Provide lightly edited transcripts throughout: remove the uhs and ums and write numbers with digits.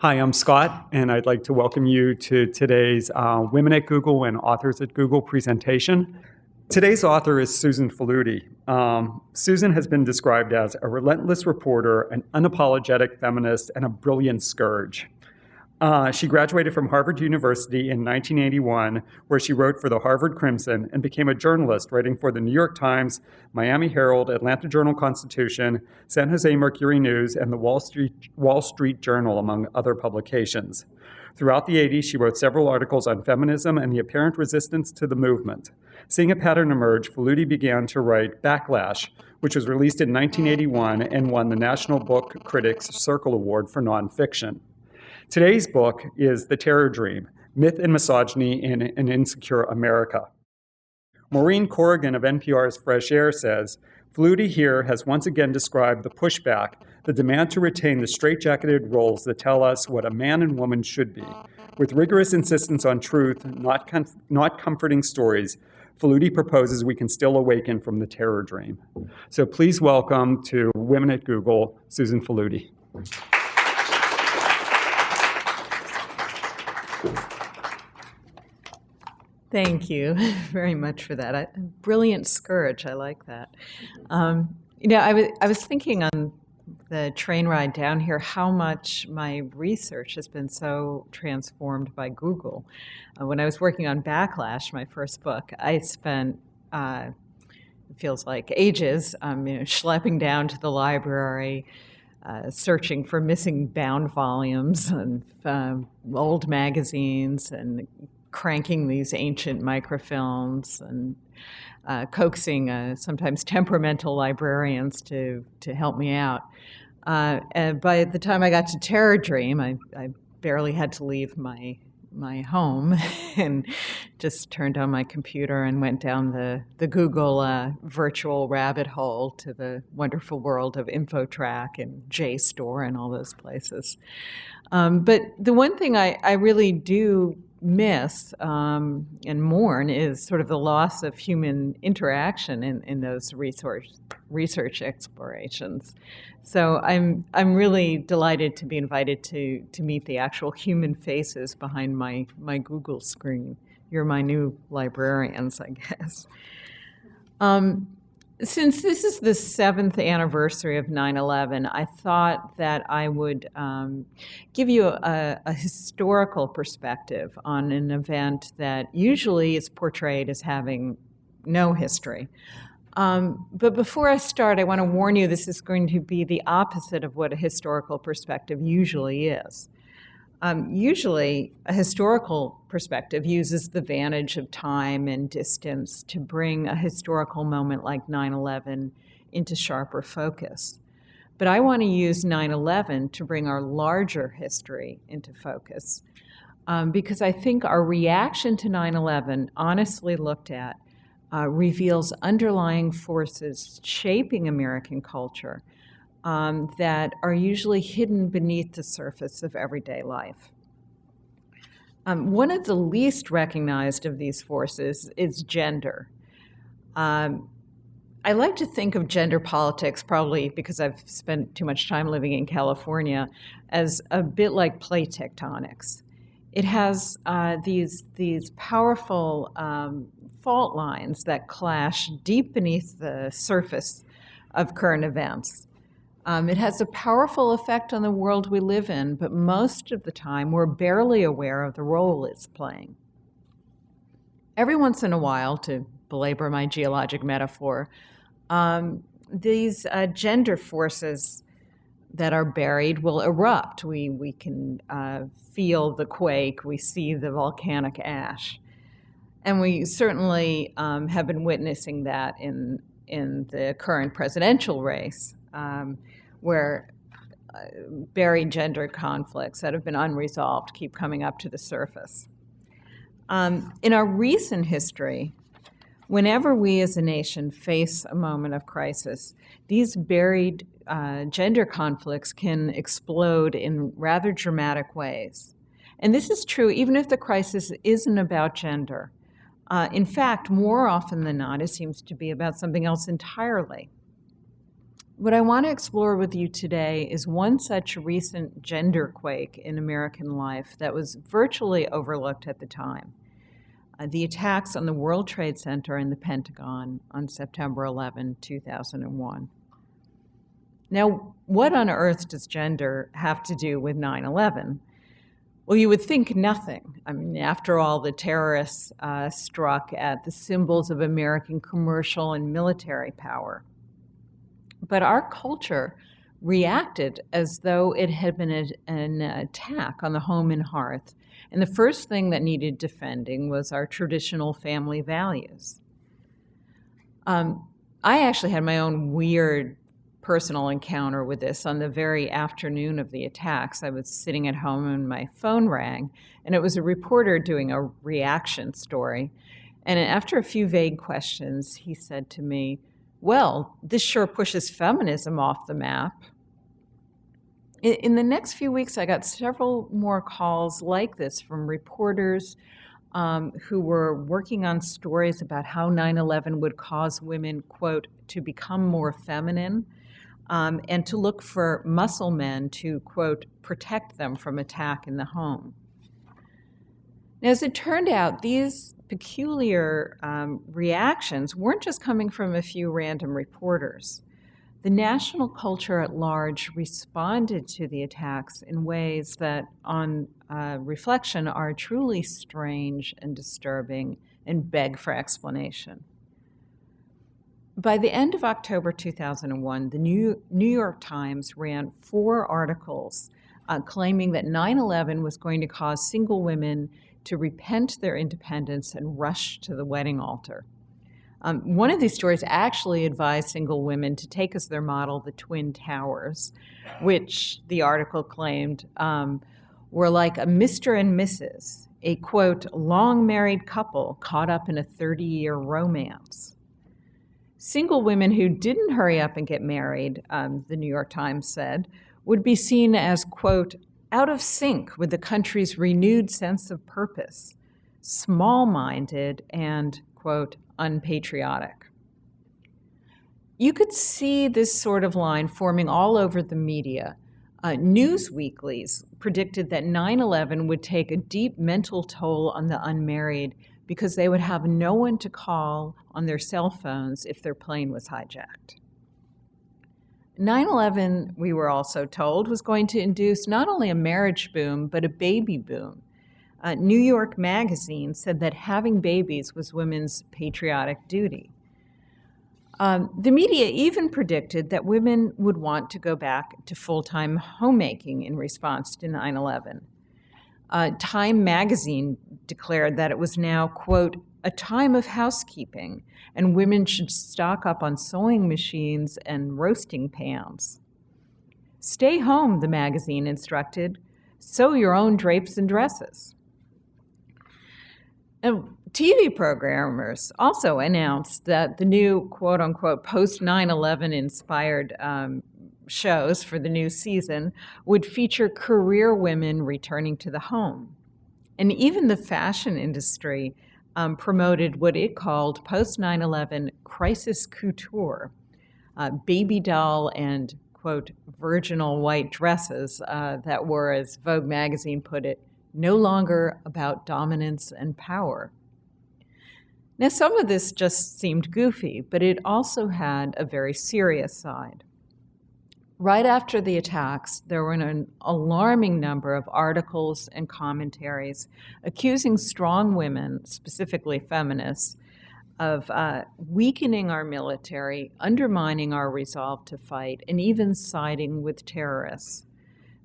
Hi, I'm Scott, and I'd like to welcome you to today's Women at Google and Authors at Google presentation. Today's author is Susan Faludi. Susan has been described as a relentless reporter, an unapologetic feminist, and a brilliant scourge. She graduated from Harvard University in 1981, where she wrote for the Harvard Crimson and became a journalist, writing for the New York Times, Miami Herald, Atlanta Journal-Constitution, San Jose Mercury News, and the Wall Street Journal, among other publications. Throughout the 80s, she wrote several articles on feminism and the apparent resistance to the movement. Seeing a pattern emerge, Faludi began to write Backlash, which was released in 1981 and won the National Book Critics Circle Award for nonfiction. Today's book is The Terror Dream, Myth and Misogyny in an Insecure America. Maureen Corrigan of NPR's Fresh Air says, Faludi here has once again described the pushback, the demand to retain the straitjacketed roles that tell us what a man and woman should be. With rigorous insistence on truth, not comforting stories, Faludi proposes we can still awaken from the terror dream. So please welcome to Women at Google, Susan Faludi. Thank you very much for that. Brilliant scourge, I like that. I was thinking on the train ride down here how much my research has been so transformed by Google. When I was working on Backlash, my first book, I spent, it feels like ages, schlepping down to the library, searching for missing bound volumes and old magazines and cranking these ancient microfilms and coaxing sometimes temperamental librarians to help me out. And by the time I got to Terror Dream, I barely had to leave my home and just turned on my computer and went down the Google virtual rabbit hole to the wonderful world of InfoTrack and JSTOR and all those places. But the one thing I really do miss and mourn is sort of the loss of human interaction in those research explorations. So I'm really delighted to be invited to meet the actual human faces behind my Google screen. You're my new librarians, I guess. Since this is the 7th anniversary of 9/11, I thought that I would give you a historical perspective on an event that usually is portrayed as having no history. But before I start, I want to warn you this is going to be the opposite of what a historical perspective usually is. Usually, a historical perspective uses the vantage of time and distance to bring a historical moment like 9/11 into sharper focus. But I want to use 9/11 to bring our larger history into focus, because I think our reaction to 9/11, honestly looked at, reveals underlying forces shaping American culture that are usually hidden beneath the surface of everyday life. One of the least recognized of these forces is gender. I like to think of gender politics, probably because I've spent too much time living in California, as a bit like plate tectonics. It has these powerful fault lines that clash deep beneath the surface of current events. It has a powerful effect on the world we live in, but most of the time we're barely aware of the role it's playing. Every once in a while, to belabor my geologic metaphor, these gender forces that are buried will erupt. We can feel the quake, we see the volcanic ash. And we certainly have been witnessing that in the current presidential race, where buried gender conflicts that have been unresolved keep coming up to the surface. In our recent history, whenever we as a nation face a moment of crisis, these buried gender conflicts can explode in rather dramatic ways. And this is true even if the crisis isn't about gender. In fact, more often than not, it seems to be about something else entirely. What I want to explore with you today is one such recent gender quake in American life that was virtually overlooked at the time. The attacks on the World Trade Center and the Pentagon on September 11, 2001. Now, what on earth does gender have to do with 9/11? Well, you would think nothing. I mean, after all, the terrorists struck at the symbols of American commercial and military power. But our culture reacted as though it had been an attack on the home and hearth. And the first thing that needed defending was our traditional family values. I actually had my own weird personal encounter with this on the very afternoon of the attacks. I was sitting at home and my phone rang, and it was a reporter doing a reaction story. And after a few vague questions, he said to me, "Well, this sure pushes feminism off the map." In the next few weeks, I got several more calls like this from reporters who were working on stories about how 9/11 would cause women, quote, to become more feminine and to look for muscle men to, quote, protect them from attack in the home. Now, as it turned out, these peculiar reactions weren't just coming from a few random reporters. The national culture at large responded to the attacks in ways that, on reflection, are truly strange and disturbing and beg for explanation. By the end of October 2001, the New York Times ran 4 articles claiming that 9/11 was going to cause single women to repent their independence and rush to the wedding altar. One of these stories actually advised single women to take as their model the Twin Towers, which the article claimed were like a Mr. and Mrs., a, quote, long married couple caught up in a 30-year romance. Single women who didn't hurry up and get married, the New York Times said, would be seen as, quote, out of sync with the country's renewed sense of purpose, small-minded, and, quote, unpatriotic. You could see this sort of line forming all over the media. News weeklies predicted that 9/11 would take a deep mental toll on the unmarried because they would have no one to call on their cell phones if their plane was hijacked. 9/11, we were also told, was going to induce not only a marriage boom, but a baby boom. New York Magazine said that having babies was women's patriotic duty. The media even predicted that women would want to go back to full-time homemaking in response to 9/11. Time magazine declared that it was now, quote, a time of housekeeping, and women should stock up on sewing machines and roasting pans. Stay home, the magazine instructed. Sew your own drapes and dresses. And TV programmers also announced that the new, quote-unquote, post-9/11 inspired shows for the new season would feature career women returning to the home. And even the fashion industry promoted what it called post-9/11 crisis couture, baby doll and, quote, virginal white dresses that were, as Vogue magazine put it, no longer about dominance and power. Now, some of this just seemed goofy, but it also had a very serious side. Right after the attacks, there were an alarming number of articles and commentaries accusing strong women, specifically feminists, of weakening our military, undermining our resolve to fight, and even siding with terrorists.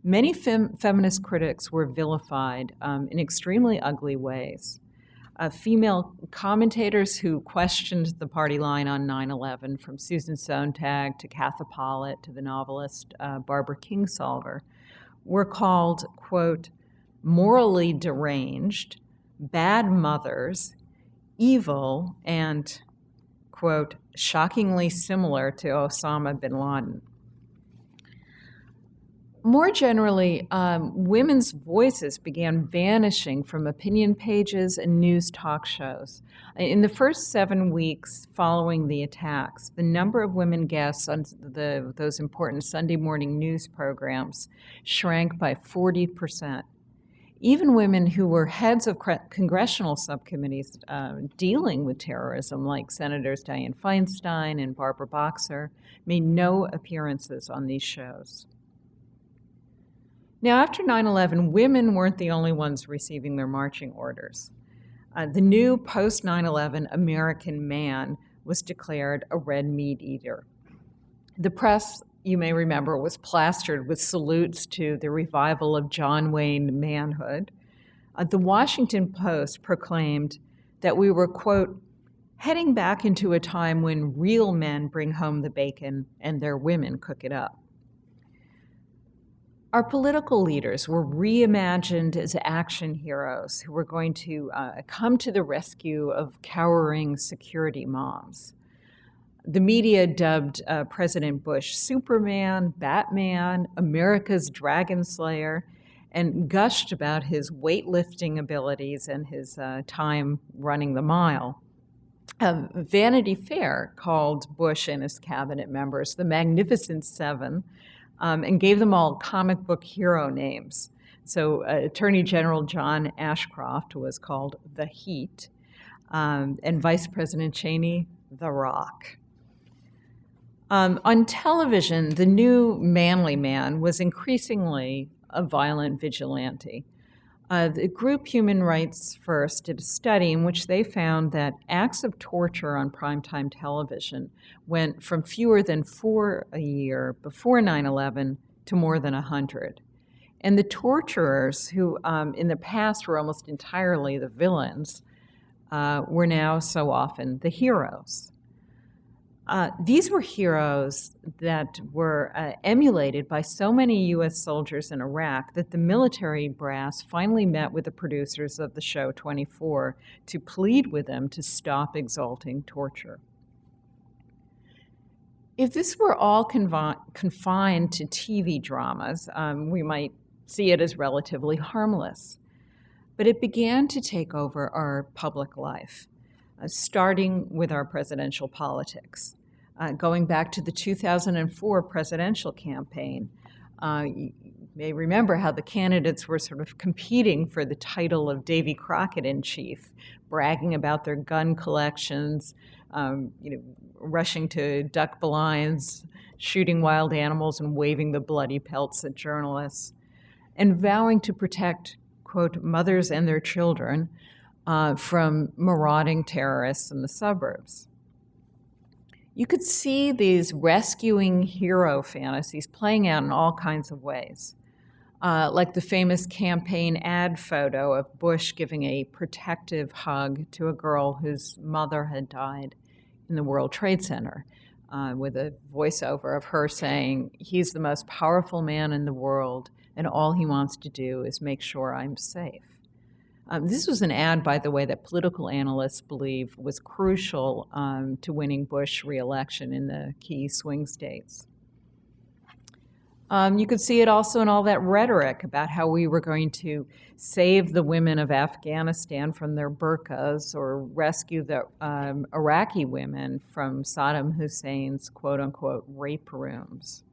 Many feminist critics were vilified in extremely ugly ways. Female commentators who questioned the party line on 9/11, from Susan Sontag to Katha Pollitt to the novelist Barbara Kingsolver, were called, quote, morally deranged, bad mothers, evil, and, quote, shockingly similar to Osama bin Laden. More generally, women's voices began vanishing from opinion pages and news talk shows. In the first 7 weeks following the attacks, the number of women guests on those important Sunday morning news programs shrank by 40%. Even women who were heads of congressional subcommittees dealing with terrorism, like Senators Dianne Feinstein and Barbara Boxer, made no appearances on these shows. Now, after 9/11, women weren't the only ones receiving their marching orders. The new post-9/11 American man was declared a red meat eater. The press, you may remember, was plastered with salutes to the revival of John Wayne manhood. The Washington Post proclaimed that we were, quote, heading back into a time when real men bring home the bacon and their women cook it up. Our political leaders were reimagined as action heroes who were going to come to the rescue of cowering security moms. The media dubbed President Bush Superman, Batman, America's Dragon Slayer, and gushed about his weightlifting abilities and his time running the mile. Vanity Fair called Bush and his cabinet members the Magnificent Seven, and gave them all comic book hero names. So Attorney General John Ashcroft was called the Heat, and Vice President Cheney, the Rock. On television, the new manly man was increasingly a violent vigilante. The group Human Rights First did a study in which they found that acts of torture on primetime television went from fewer than 4 a year before 9/11 to more than 100. And the torturers, who in the past were almost entirely the villains, were now so often the heroes. These were heroes that were emulated by so many U.S. soldiers in Iraq that the military brass finally met with the producers of the show 24 to plead with them to stop exalting torture. If this were all confined to TV dramas, we might see it as relatively harmless. But it began to take over our public life, starting with our presidential politics. Going back to the 2004 presidential campaign, you may remember how the candidates were sort of competing for the title of Davy Crockett in chief, bragging about their gun collections, rushing to duck blinds, shooting wild animals, and waving the bloody pelts at journalists, and vowing to protect, quote, mothers and their children from marauding terrorists in the suburbs. You could see these rescuing hero fantasies playing out in all kinds of ways, like the famous campaign ad photo of Bush giving a protective hug to a girl whose mother had died in the World Trade Center, with a voiceover of her saying, "He's the most powerful man in the world, and all he wants to do is make sure I'm safe." This was an ad, by the way, that political analysts believe was crucial to winning Bush re-election in the key swing states. You could see it also in all that rhetoric about how we were going to save the women of Afghanistan from their burqas or rescue the Iraqi women from Saddam Hussein's quote-unquote rape rooms.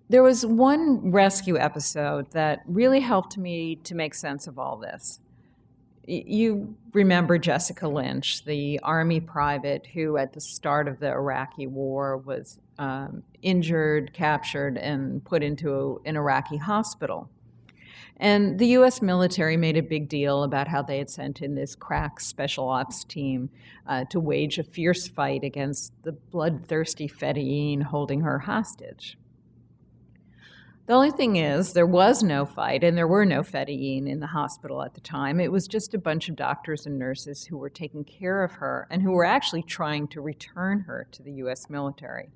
There was one rescue episode that really helped me to make sense of all this. You remember Jessica Lynch, the Army private who at the start of the Iraqi war was injured, captured, and put into an Iraqi hospital. And the U.S. military made a big deal about how they had sent in this crack special ops team to wage a fierce fight against the bloodthirsty Fedayeen holding her hostage. The only thing is, there was no fight, and there were no Fedayeen in the hospital at the time. It was just a bunch of doctors and nurses who were taking care of her and who were actually trying to return her to the U.S. military.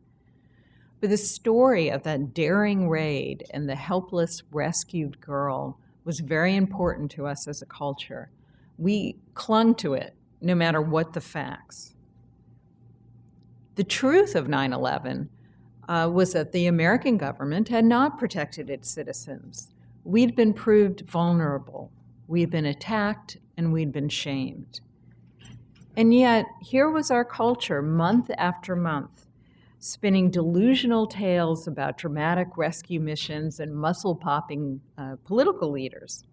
But the story of that daring raid and the helpless rescued girl was very important to us as a culture. We clung to it, no matter what the facts. The truth of 9/11 was that the American government had not protected its citizens. We'd been proved vulnerable. We'd been attacked, and we'd been shamed. And yet, here was our culture, month after month, spinning delusional tales about dramatic rescue missions and muscle-popping political leaders.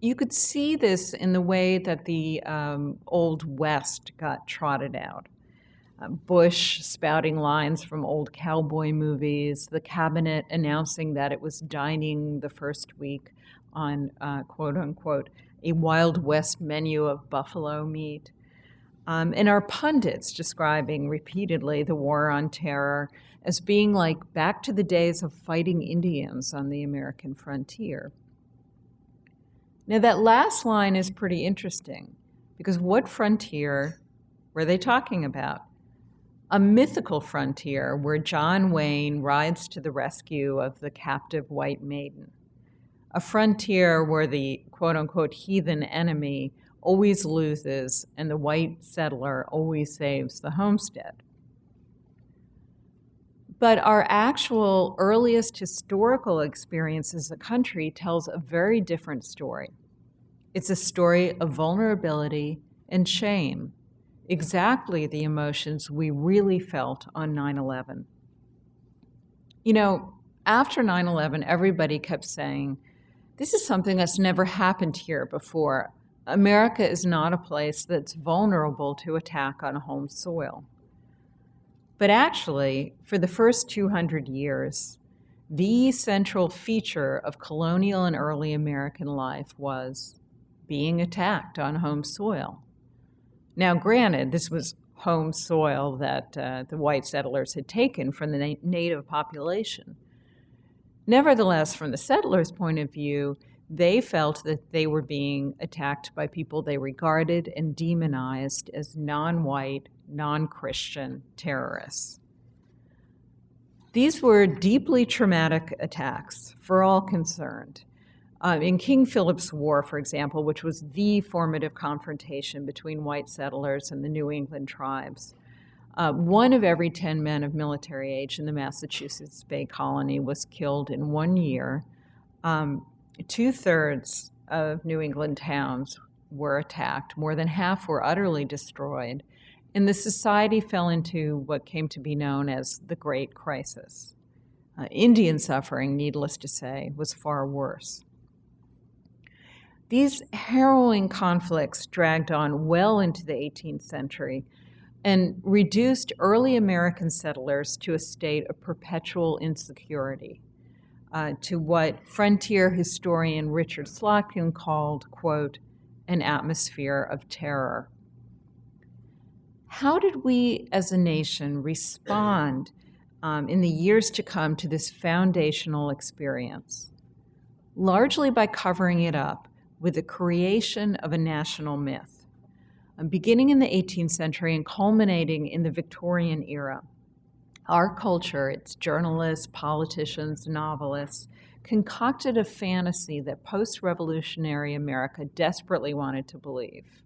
You could see this in the way that the Old West got trotted out. Bush spouting lines from old cowboy movies, the cabinet announcing that it was dining the first week on, quote-unquote, a Wild West menu of buffalo meat. And our pundits describing repeatedly the war on terror as being like back to the days of fighting Indians on the American frontier. Now, that last line is pretty interesting, because what frontier were they talking about? A mythical frontier where John Wayne rides to the rescue of the captive white maiden. A frontier where the quote-unquote heathen enemy always loses and the white settler always saves the homestead. But our actual earliest historical experience as a country tells a very different story. It's a story of vulnerability and shame, exactly the emotions we really felt on 9/11. You know, after 9/11, everybody kept saying, this is something that's never happened here before. America is not a place that's vulnerable to attack on home soil. But actually, for the first 200 years, the central feature of colonial and early American life was being attacked on home soil. Now, granted, this was home soil that the white settlers had taken from the native population. Nevertheless, from the settlers' point of view, they felt that they were being attacked by people they regarded and demonized as non-white, non-Christian terrorists. These were deeply traumatic attacks for all concerned. In King Philip's War, for example, which was the formative confrontation between white settlers and the New England tribes, 1 of every 10 men of military age in the Massachusetts Bay Colony was killed in 1 year. 2/3 of New England towns were attacked. More than half were utterly destroyed. And the society fell into what came to be known as the Great Crisis. Indian suffering, needless to say, was far worse. These harrowing conflicts dragged on well into the 18th century and reduced early American settlers to a state of perpetual insecurity, to what frontier historian Richard Slotkin called, quote, an atmosphere of terror. How did we as a nation respond in the years to come to this foundational experience? Largely by covering it up with the creation of a national myth. Beginning in the 18th century and culminating in the Victorian era, our culture, its journalists, politicians, novelists, concocted a fantasy that post-revolutionary America desperately wanted to believe.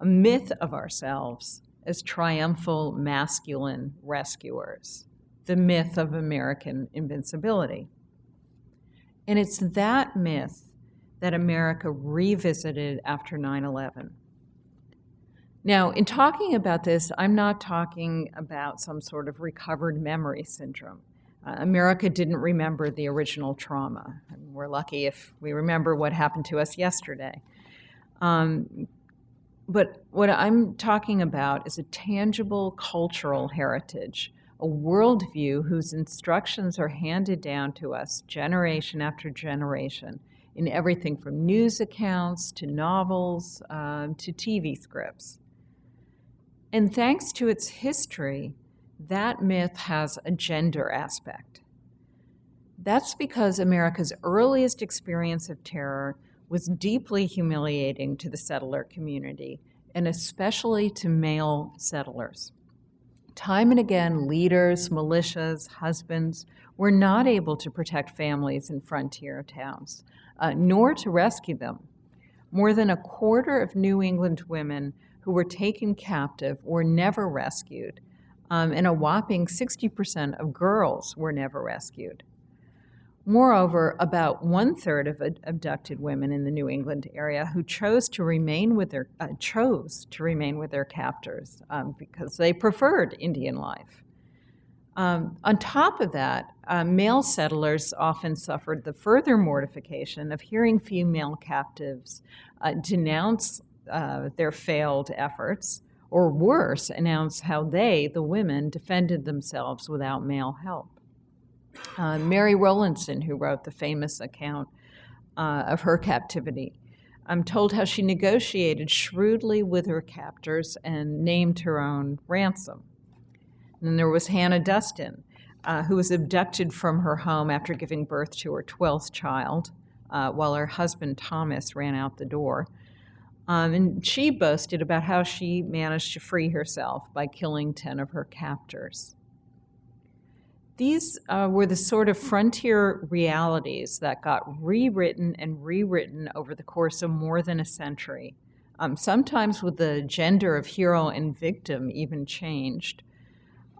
A myth of ourselves as triumphal masculine rescuers, the myth of American invincibility. And it's that myth that America revisited after 9/11. Now, in talking about this, I'm not talking about some sort of recovered memory syndrome. America didn't remember the original trauma. And we're lucky if we remember what happened to us yesterday. But what I'm talking about is a tangible cultural heritage, a worldview whose instructions are handed down to us generation after generation in everything from news accounts to novels to TV scripts. And thanks to its history, that myth has a gender aspect. That's because America's earliest experience of terror was deeply humiliating to the settler community, and especially to male settlers. Time and again, leaders, militias, husbands were not able to protect families in frontier towns, nor to rescue them. More than 1/4 of New England women who were taken captive were never rescued, and a whopping 60% of girls were never rescued. Moreover, about 1/3 of abducted women in the New England area who chose to remain with their captors because they preferred Indian life. On top of that, male settlers often suffered the further mortification of hearing female captives denounce their failed efforts, or worse, announce how they, the women, defended themselves without male help. Mary Rowlandson, who wrote the famous account of her captivity, told how she negotiated shrewdly with her captors and named her own ransom. And then there was Hannah Dustin, who was abducted from her home after giving birth to her 12th child, while her husband Thomas ran out the door. And she boasted about how she managed to free herself by killing 10 of her captors. These were the sort of frontier realities that got rewritten and rewritten over the course of more than a century, sometimes with the gender of hero and victim even changed,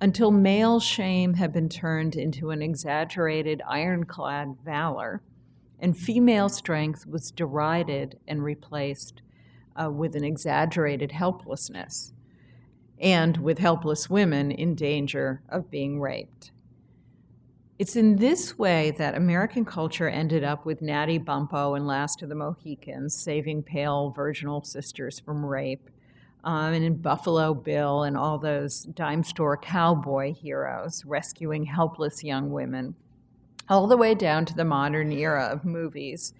until male shame had been turned into an exaggerated ironclad valor, and female strength was derided and replaced with an exaggerated helplessness, and with helpless women in danger of being raped. It's in this way that American culture ended up with Natty Bumppo and Last of the Mohicans saving pale virginal sisters from rape, and in Buffalo Bill and all those dime store cowboy heroes rescuing helpless young women, all the way down to the modern era of movies,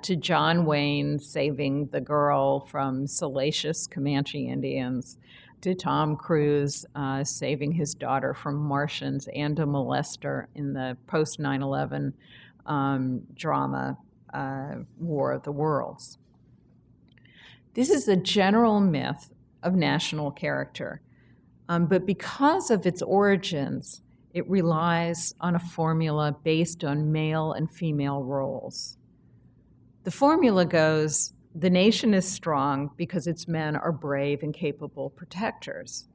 to John Wayne saving the girl from salacious Comanche Indians, to Tom Cruise saving his daughter from Martians and a molester in the post 9/11 drama War of the Worlds. This is a general myth of national character, but because of its origins, it relies on a formula based on male and female roles. The formula goes, the nation is strong because its men are brave and capable protectors.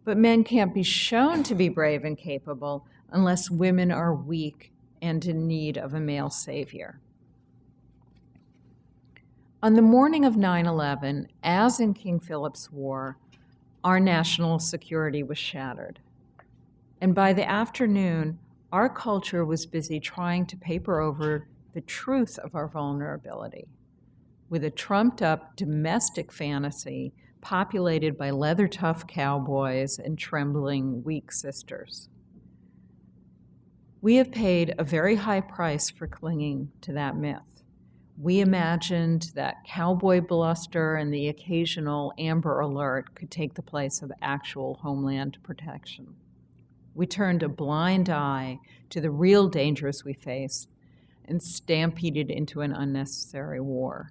But men can't be shown to be brave and capable unless women are weak and in need of a male savior. On the morning of 9/11, as in King Philip's War, our national security was shattered. And by the afternoon, our culture was busy trying to paper over the truth of our vulnerability with a trumped-up domestic fantasy populated by leather-tough cowboys and trembling, weak sisters. We have paid a very high price for clinging to that myth. We imagined that cowboy bluster and the occasional Amber Alert could take the place of actual homeland protection. We turned a blind eye to the real dangers we faced and stampeded into an unnecessary war.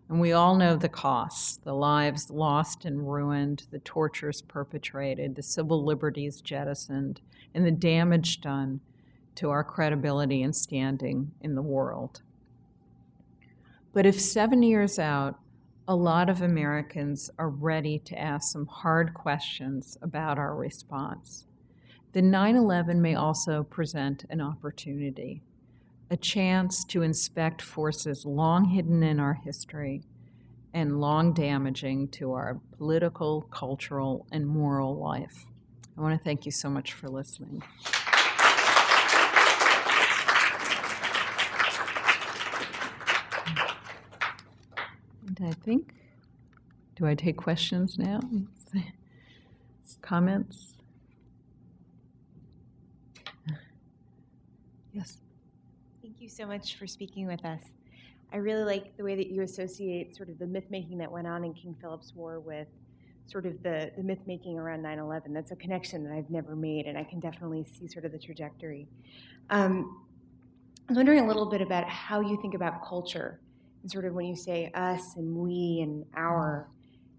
And we all know the costs, the lives lost and ruined, the tortures perpetrated, the civil liberties jettisoned, and the damage done to our credibility and standing in the world. But if 7 years out, a lot of Americans are ready to ask some hard questions about our response, then 9/11 may also present an opportunity, a chance to inspect forces long hidden in our history and long damaging to our political, cultural, and moral life. I want to thank you so much for listening. And I think, do I take questions now? Comments? Yes. Thank you so much for speaking with us. I really like the way that you associate sort of the myth-making that went on in King Philip's War with sort of the myth-making around 9/11. That's a connection that I've never made, and I can definitely see sort of the trajectory. I was wondering a little bit about how you think about culture, and sort of when you say us and we and our,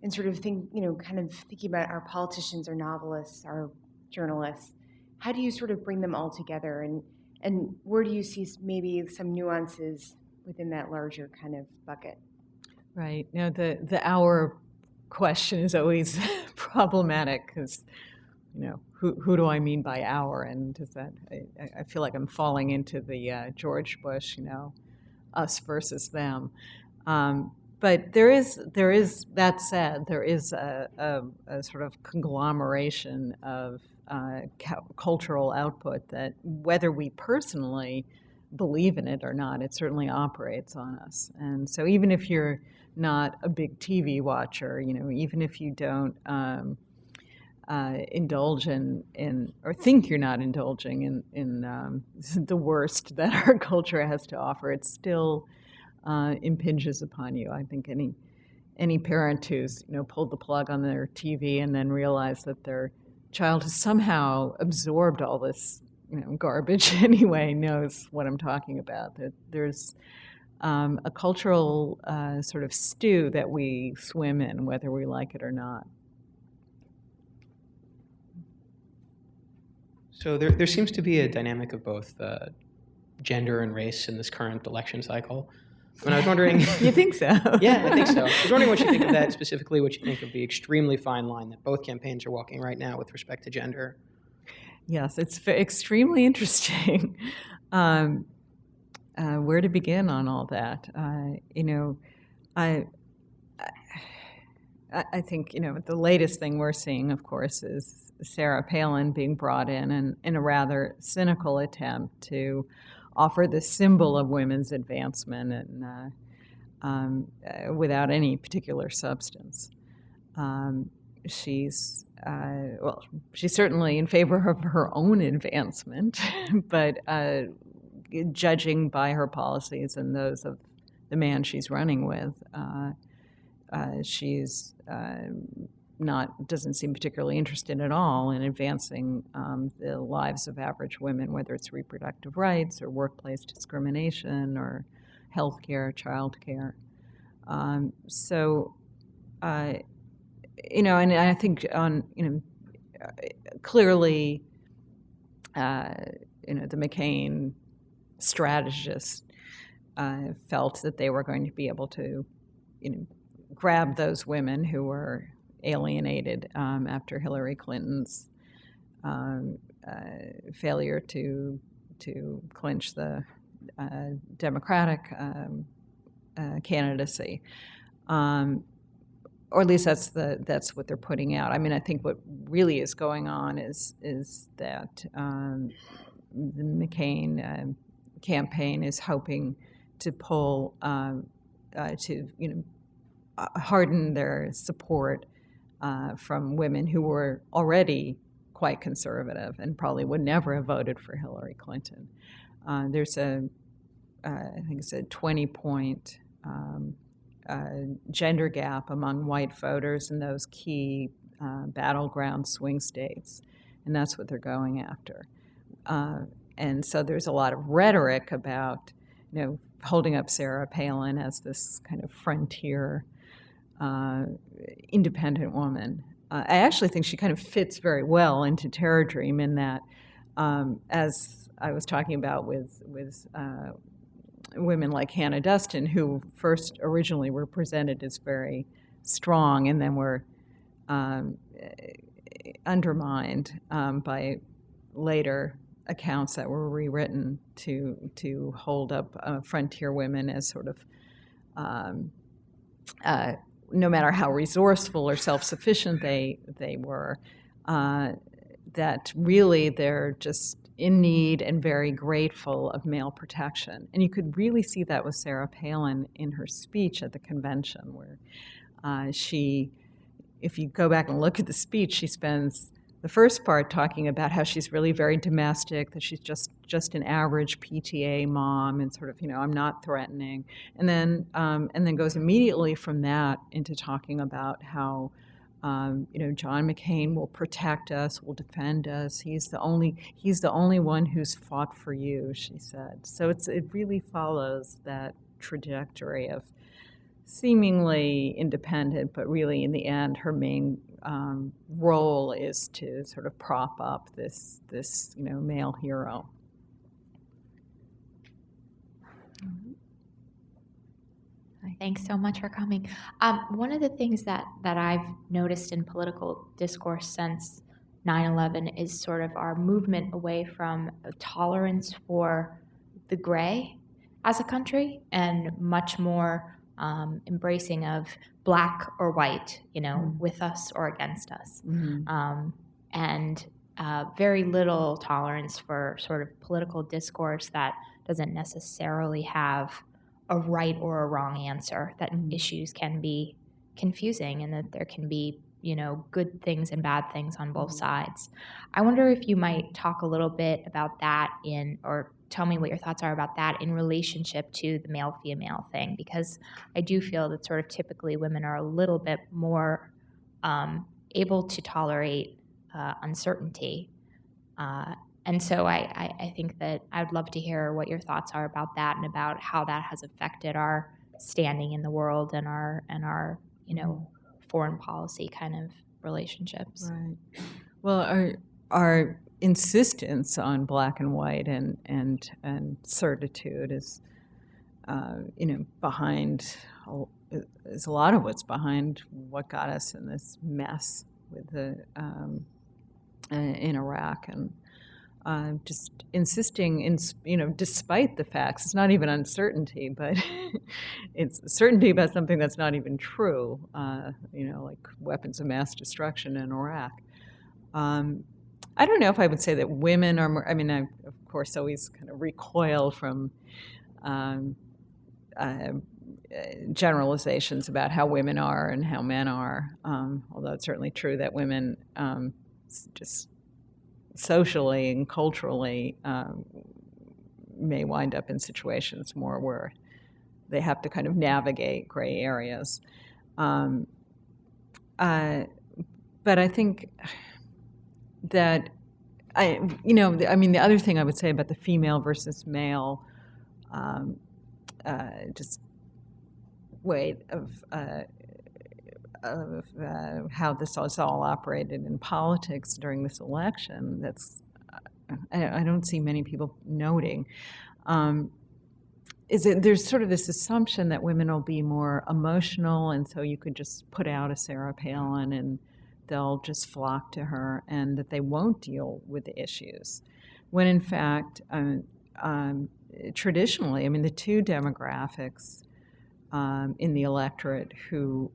and sort of think, kind of thinking about our politicians, our novelists, our journalists. How do you sort of bring them all together, and where do you see maybe some nuances within that larger kind of bucket? Right. Now, the our question is always problematic because who do I mean by our? And does that, I feel like I'm falling into the George Bush, us versus them. But there is, that said, there is a sort of conglomeration of cultural output that, whether we personally believe in it or not, it certainly operates on us. And so even if you're not a big TV watcher, even if you don't indulge in or think you're not indulging in the worst that our culture has to offer, it still impinges upon you. I think any parent who's pulled the plug on their TV and then realized that their child has somehow absorbed all this garbage anyway knows what I'm talking about. That there's a cultural sort of stew that we swim in, whether we like it or not. So there seems to be a dynamic of both gender and race in this current election cycle. And I was wondering... You think so? Yeah, I think so. I was wondering what you think of that, specifically what you think of the extremely fine line that both campaigns are walking right now with respect to gender. Yes, it's extremely interesting. Where to begin on all that? I think the latest thing we're seeing, of course, is Sarah Palin being brought in a rather cynical attempt to offer the symbol of women's advancement and without any particular substance. She's certainly in favor of her own advancement, but judging by her policies and those of the man she's running with, she's doesn't seem particularly interested at all in advancing the lives of average women, whether it's reproductive rights or workplace discrimination or health care, child care. And I think clearly, the McCain strategists felt that they were going to be able to, grab those women who were alienated after Hillary Clinton's failure to clinch the Democratic candidacy. Or at least that's what they're putting out. I mean, I think what really is going on is that the McCain campaign is hoping to pull harden their support from women who were already quite conservative and probably would never have voted for Hillary Clinton. There's I think it's a 20-point gender gap among white voters in those key battleground swing states, and that's what they're going after. And so there's a lot of rhetoric about, holding up Sarah Palin as this kind of frontier, independent woman. I actually think she kind of fits very well into Terror Dream in that, as I was talking about with women like Hannah Duston, who first originally were presented as very strong and then were undermined by later accounts that were rewritten to hold up frontier women as sort of no matter how resourceful or self-sufficient they were, that really they're just in need and very grateful of male protection. And you could really see that with Sarah Palin in her speech at the convention, where if you go back and look at the speech, she spends the first part talking about how she's really very domestic, that she's just an average PTA mom, and sort of, I'm not threatening. And then goes immediately from that into talking about how, John McCain will protect us, will defend us. He's the only one who's fought for you, she said. So it really follows that trajectory of seemingly independent, but really in the end, her main role is to sort of prop up this male hero. Thanks so much for coming. One of the things that I've noticed in political discourse since 9/11 is sort of our movement away from a tolerance for the gray as a country and much more embracing of black or white, with us or against us. And very little tolerance for sort of political discourse that doesn't necessarily have a right or a wrong answer, that issues can be confusing and that there can be good things and bad things on both sides. I wonder if you might talk a little bit about that or tell me what your thoughts are about that in relationship to the male-female thing, because I do feel that sort of typically women are a little bit more able to tolerate uncertainty. And so I think that I'd love to hear what your thoughts are about that and about how that has affected our standing in the world and our foreign policy kind of relationships. Right. Well, our insistence on black and white and certitude is, behind is a lot of what's behind what got us in this mess with in Iraq, and just insisting despite the facts. It's not even uncertainty, but it's certainty about something that's not even true, like weapons of mass destruction in Iraq. I don't know if I would say that women are more, I of course always kind of recoil from generalizations about how women are and how men are, although it's certainly true that women just socially and culturally may wind up in situations more where they have to kind of navigate gray areas. But I think that the other thing I would say about the female versus male just way of how this was all operated in politics during this election, that's I don't see many people noting, is that there's sort of this assumption that women will be more emotional, and so you could just put out a Sarah Palin and they'll just flock to her, and that they won't deal with the issues. When in fact, traditionally, the two demographics in the electorate who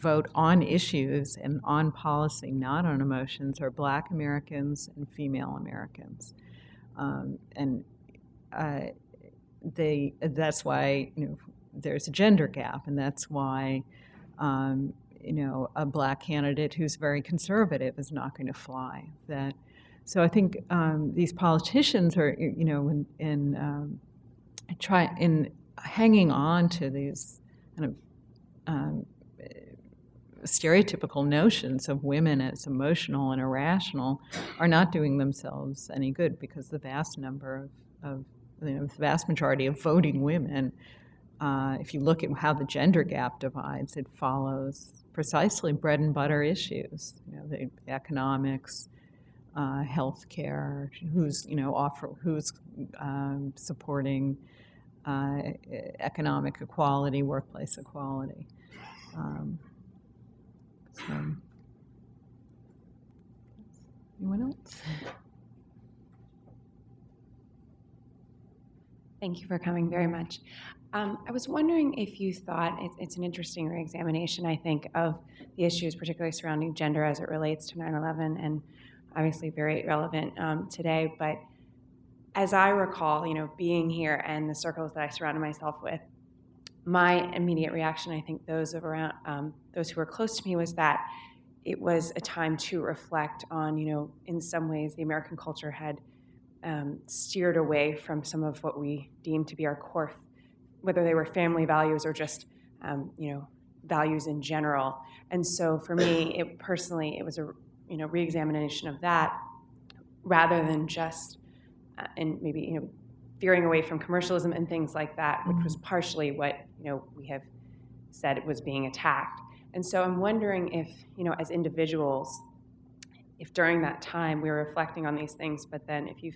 vote on issues and on policy, not on emotions, are Black Americans and female Americans, and that's why there's a gender gap, and that's why a Black candidate who's very conservative is not going to fly. So I think these politicians are in hanging on to these kind of stereotypical notions of women as emotional and irrational are not doing themselves any good, because the vast number of the vast majority of voting women, if you look at how the gender gap divides, it follows precisely bread and butter issues, the economics, healthcare, who's supporting economic equality, workplace equality. Anyone else? Thank you for coming very much. I was wondering if you thought it's an interesting reexamination, I think, of the issues, particularly surrounding gender as it relates to 9/11, and obviously very relevant today. But as I recall, being here and the circles that I surrounded myself with, my immediate reaction, I think those who were close to me, was that it was a time to reflect on, in some ways the American culture had steered away from some of what we deemed to be our core, whether they were family values or just, values in general. And so for me, it was a, reexamination of that, rather than just, and maybe, veering away from commercialism and things like that, which was partially what, we have said it was being attacked. And so I'm wondering if, as individuals, if during that time we were reflecting on these things, but then if if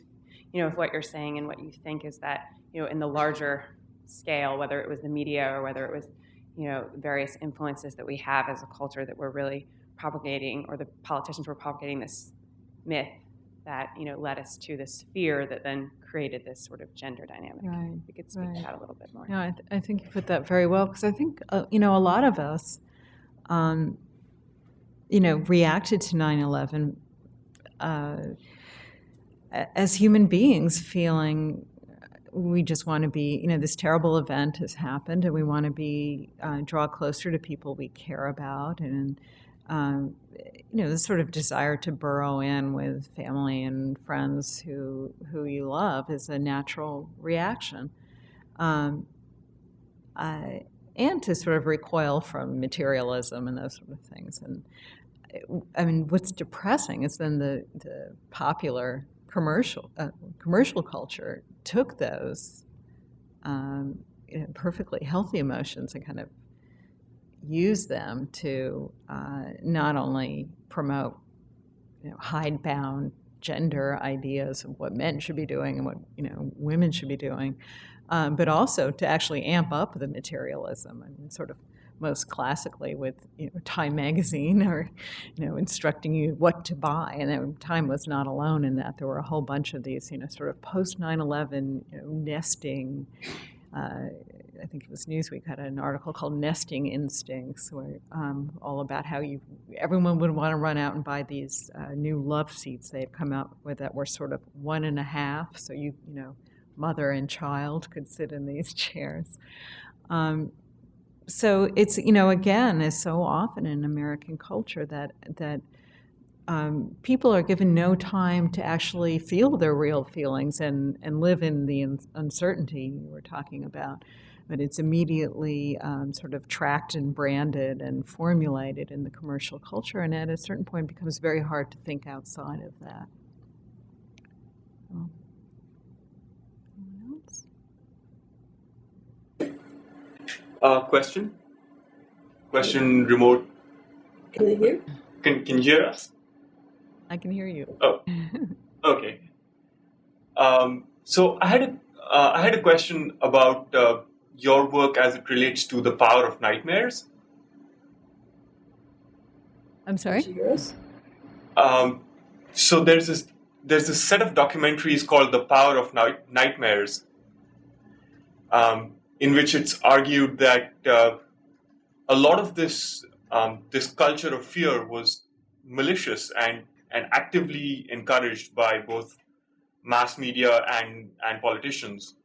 what you're saying and what you think is that, in the larger scale, whether it was the media or whether it was, various influences that we have as a culture that we're really propagating, or the politicians were propagating this myth that led us to this fear that then created this sort of gender dynamic. Right, We could speak to that a little bit more. Yeah, I think you put that very well, because I think, a lot of us, reacted to 9/11 as human beings, feeling we just want to be, this terrible event has happened, and we want to be, draw closer to people we care about, and, this sort of desire to burrow in with family and friends who you love is a natural reaction. And to sort of recoil from materialism and those sort of things. And I mean, what's depressing is then the popular commercial culture took those perfectly healthy emotions and kind of used them to not only promote hidebound gender ideas of what men should be doing and what women should be doing, but also to actually amp up the materialism. I mean, sort of most classically with Time magazine, or instructing you what to buy. And Time was not alone in that. There were a whole bunch of these sort of post 9/11 nesting. I think it was Newsweek had an article called "Nesting Instincts," where all about how everyone would want to run out and buy these new love seats they had come out with that were sort of 1.5, so mother and child could sit in these chairs. So it's again, as so often in American culture, that people are given no time to actually feel their real feelings and live in the uncertainty you were talking about. But it's immediately sort of tracked and branded and formulated in the commercial culture, and at a certain point it becomes very hard to think outside of that. Anyone else? Question remote. Can they hear? Can you hear us? I can hear you. Oh, okay. So I had a question about your work as it relates to the power of nightmares. I'm sorry? Can you hear us? So there's this set of documentaries called "The Power of Nightmares," in which it's argued that a lot of this culture of fear was malicious and actively encouraged by both mass media and politicians,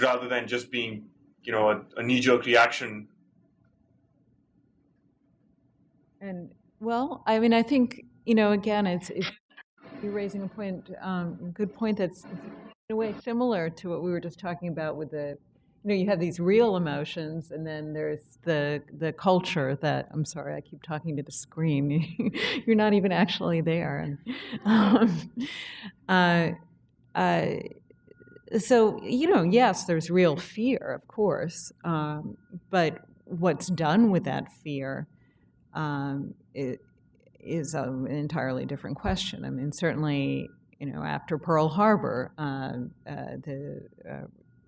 rather than just being a knee-jerk reaction. And well, I mean, I think again, it's you're raising a point, good point that's in a way similar to what we were just talking about with the, you have these real emotions, and then there's the culture that, I'm sorry, I keep talking to the screen. You're not even actually there. So, yes, there's real fear, of course, but what's done with that fear is an entirely different question. I mean, certainly, after Pearl Harbor, the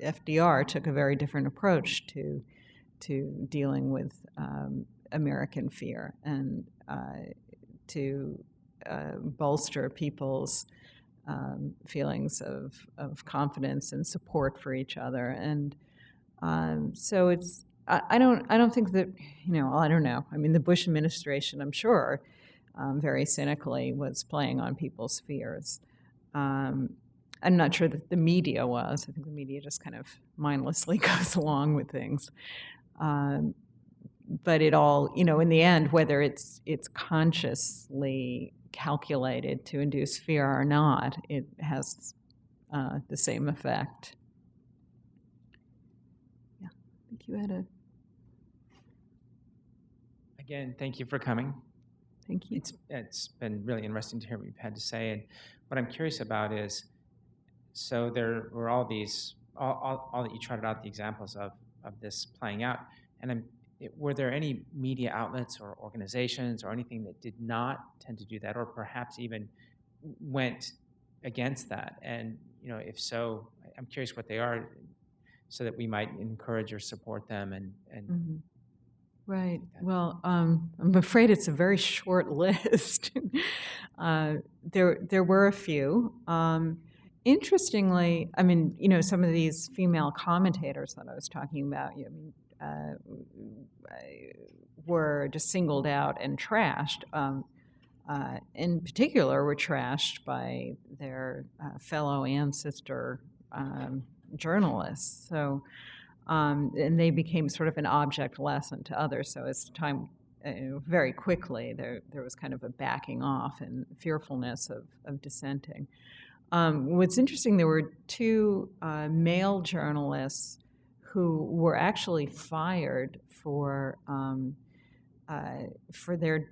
FDR took a very different approach to dealing with American fear and to bolster people's feelings of confidence and support for each other. And so it's, I don't think that, I don't know. I mean, the Bush administration, I'm sure, very cynically was playing on people's fears. I'm not sure that the media was. I think the media just kind of mindlessly goes along with things. But it all, in the end, whether it's consciously calculated to induce fear or not, it has the same effect. Yeah, I think you had a... Again, thank you for coming. Thank you. It's been really interesting to hear what you've had to say. And what I'm curious about is, so there were all these, all that you trotted out the examples of this playing out. And were there any media outlets or organizations or anything that did not tend to do that, or perhaps even went against that? And if so, I'm curious what they are, so that we might encourage or support them. And Mm-hmm. Right. Well, I'm afraid it's a very short list. There were a few. Interestingly, I mean, some of these female commentators that I was talking about, were just singled out and trashed. In particular, were trashed by their fellow and sister journalists. So. And they became sort of an object lesson to others. So as time, very quickly, there was kind of a backing off and fearfulness of dissenting. What's interesting, there were two male journalists who were actually fired for their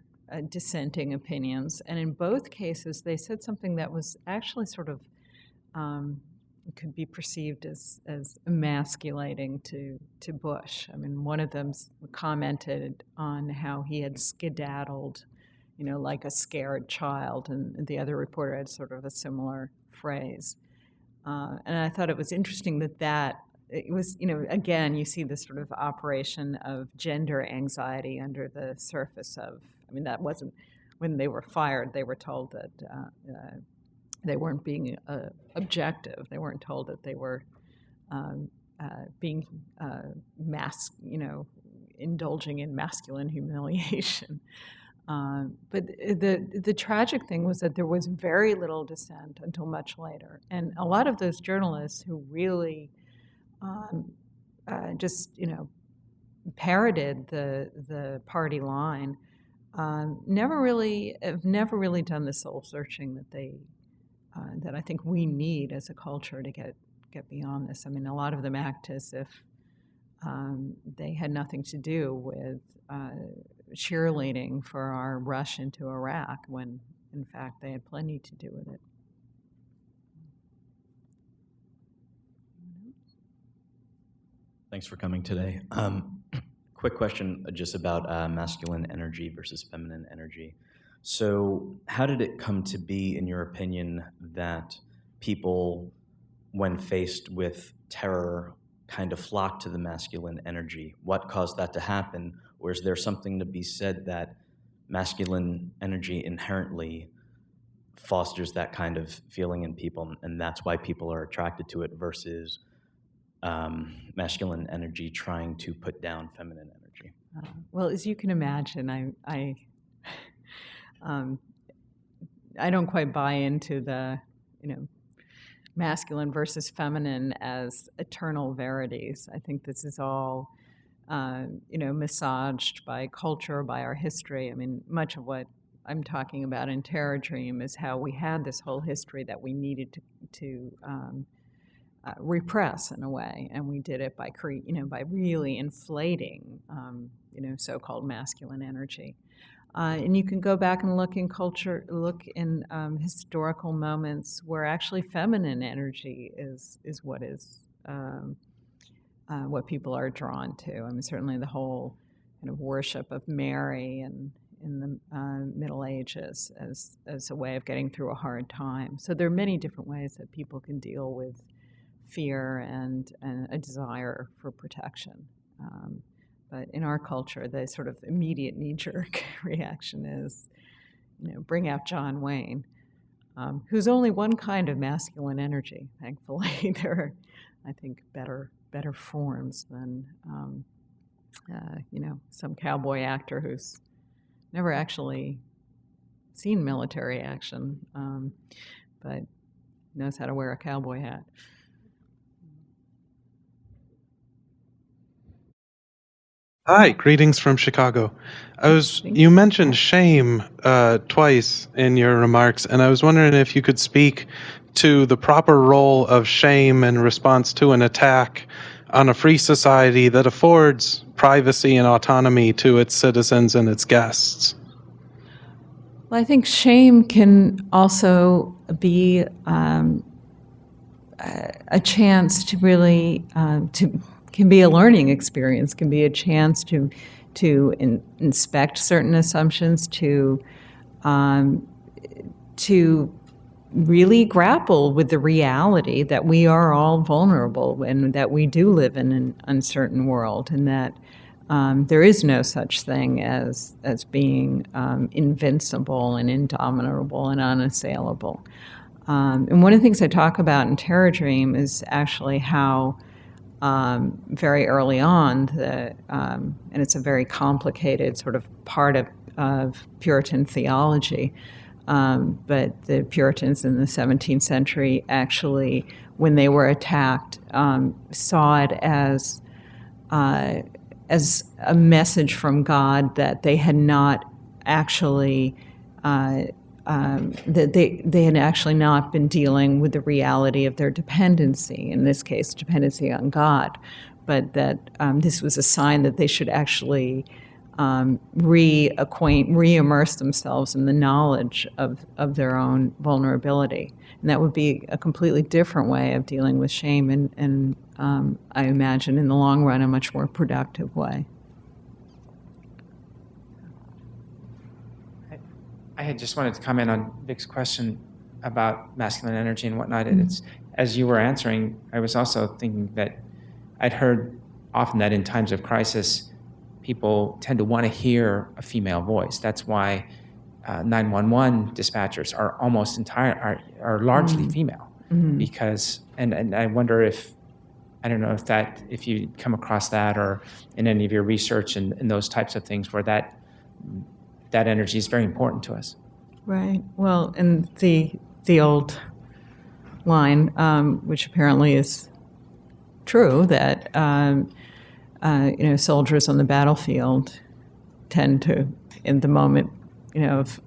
dissenting opinions, and in both cases, they said something that was actually sort of could be perceived as emasculating to Bush. I mean, one of them commented on how he had skedaddled, like a scared child, and the other reporter had sort of a similar phrase. And I thought it was interesting that it was, again, you see this sort of operation of gender anxiety under the surface of, I mean, that wasn't, when they were fired, they were told that they weren't being objective. They weren't told that they were being indulging in masculine humiliation. But the tragic thing was that there was very little dissent until much later. And a lot of those journalists who really just, parroted the party line have never really done the soul searching that I think we need as a culture to get beyond this. I mean, a lot of them act as if they had nothing to do with cheerleading for our rush into Iraq, when in fact they had plenty to do with it. Thanks for coming today. Quick question just about masculine energy versus feminine energy. So how did it come to be, in your opinion, that people, when faced with terror, kind of flock to the masculine energy? What caused that to happen? Or is there something to be said that masculine energy inherently fosters that kind of feeling in people, and that's why people are attracted to it, versus masculine energy trying to put down feminine energy? Well, as you can imagine, I don't quite buy into the, masculine versus feminine as eternal verities. I think this is all, massaged by culture, by our history. I mean, much of what I'm talking about in Terror Dream is how we had this whole history that we needed to repress in a way, and we did it by by really inflating, so-called masculine energy. And you can go back and look in culture, look in historical moments where actually feminine energy is what what people are drawn to. I mean, certainly the whole kind of worship of Mary and in the Middle Ages as a way of getting through a hard time. So there are many different ways that people can deal with fear and a desire for protection. But in our culture, the sort of immediate knee-jerk reaction is, bring out John Wayne, who's only one kind of masculine energy. Thankfully, there are, I think, better forms than, some cowboy actor who's never actually seen military action, but knows how to wear a cowboy hat. Hi, greetings from Chicago. You mentioned shame twice in your remarks, and I was wondering if you could speak to the proper role of shame in response to an attack on a free society that affords privacy and autonomy to its citizens and its guests. Well, I think shame can also be a chance to really can be a learning experience, can be a chance to inspect certain assumptions, to really grapple with the reality that we are all vulnerable and that we do live in an uncertain world, and that there is no such thing as being invincible and indomitable and unassailable. And one of the things I talk about in Terror Dream is actually how very early on, and it's a very complicated sort of part of Puritan theology, but the Puritans in the 17th century actually, when they were attacked, saw it as a message from God that they had not actually that they had actually not been dealing with the reality of their dependency, in this case, dependency on God, but that this was a sign that they should actually re-immerse themselves in the knowledge of their own vulnerability. And that would be a completely different way of dealing with shame, and I imagine in the long run a much more productive way. I had just wanted to comment on Vic's question about masculine energy and whatnot. And it's, as you were answering, I was also thinking that I'd heard often that in times of crisis, people tend to want to hear a female voice. That's why 911 dispatchers are almost are largely female, because and I wonder if, I don't know if you come across that or in any of your research and those types of things where that energy is very important to us. Right. Well, and the old line, which apparently is true, that soldiers on the battlefield tend to, in the moment,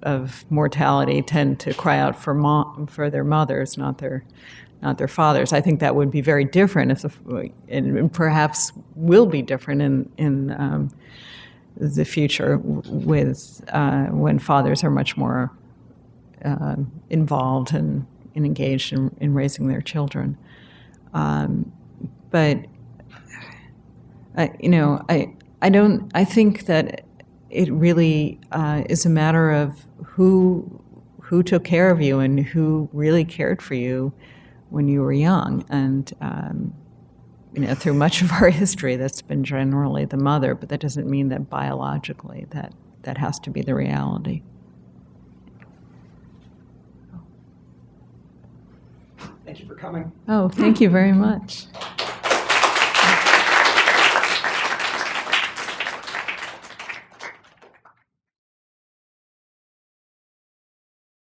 of mortality, tend to cry out for their mothers, not their fathers. I think that would be very different, and perhaps will be different in the future with when fathers are much more involved and engaged in raising their children. But I think that it really is a matter of who took care of you and who really cared for you when you were young. And through much of our history, that's been generally the mother, but that doesn't mean that biologically that has to be the reality. Thank you for coming. Oh, thank you very much.